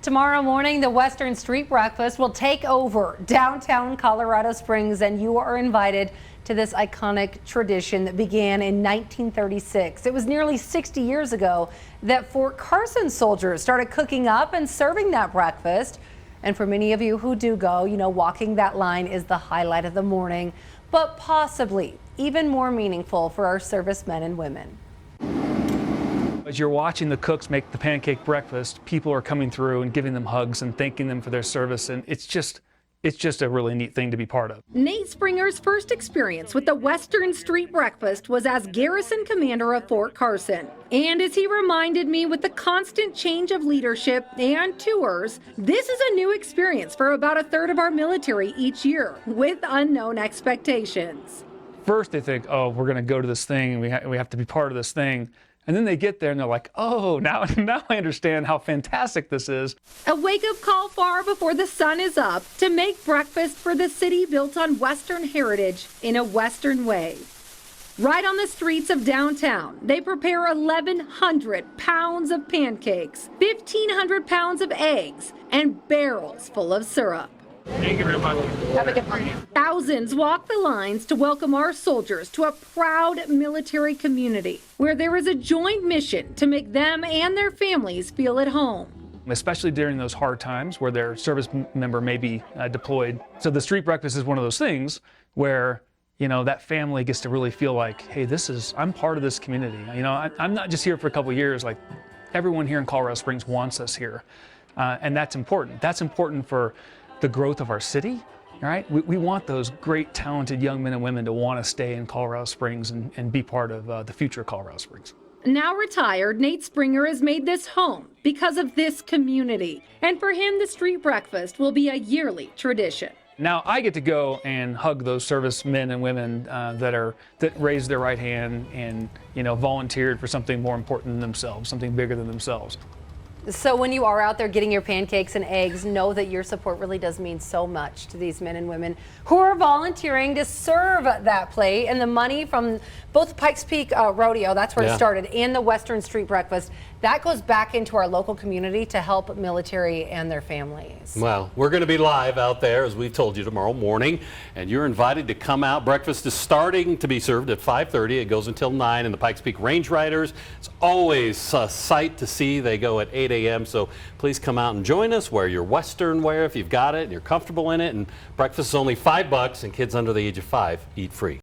Tomorrow morning, the Western Street Breakfast will take over downtown Colorado Springs, and you are invited to this iconic tradition that began in 1936. It was nearly 60 years ago that Fort Carson soldiers started cooking up and serving that breakfast. And for many of you who do go, walking that line is the highlight of the morning, but possibly even more meaningful for our servicemen and women. As you're watching the cooks make the pancake breakfast, people are coming through and giving them hugs and thanking them for their service, and it's just a really neat thing to be part of. Nate Springer's first experience with the Western Street Breakfast was as garrison commander of Fort Carson. And as he reminded me, with the constant change of leadership and tours, this is a new experience for about a third of our military each year, with unknown expectations. First they think, oh, we're going to go to this thing and we have to be part of this thing. And then they get there and they're like, oh, now I understand how fantastic this is. A wake-up call far before the sun is up to make breakfast for the city built on Western heritage in a Western way. Right on the streets of downtown, they prepare 1,100 pounds of pancakes, 1,500 pounds of eggs, and barrels full of syrup. Thank you very much. Have a good morning. Thousands walk the lines to welcome our soldiers to a proud military community where there is a joint mission to make them and their families feel at home. Especially during those hard times where their service member may be deployed. So the street breakfast is one of those things where that family gets to really feel like, hey, I'm part of this community. I'm not just here for a couple of years. Like, everyone here in Colorado Springs wants us here, and that's important. That's important for the growth of our city, right? We want those great, talented young men and women to want to stay in Colorado Springs and be part of the future of Colorado Springs. Now retired, Nate Springer has made this home because of this community. And for him, the street breakfast will be a yearly tradition. Now I get to go and hug those servicemen and women that raised their right hand and volunteered for something more important than themselves, something bigger than themselves. So when you are out there getting your pancakes and eggs, know that your support really does mean so much to these men and women who are volunteering to serve that plate. And the money from both Pikes Peak Rodeo, that's where it started, and the Western Street Breakfast, that goes back into our local community to help military and their families. Well, we're going to be live out there, as we've told you, tomorrow morning, and you're invited to come out. Breakfast is starting to be served at 5:30. It goes until 9 in the Pikes Peak Range Riders. It's always a sight to see. They go at 8 a.m., so please come out and join us. Wear your Western wear if you've got it and you're comfortable in it, and breakfast is only $5, and kids under the age of 5 eat free.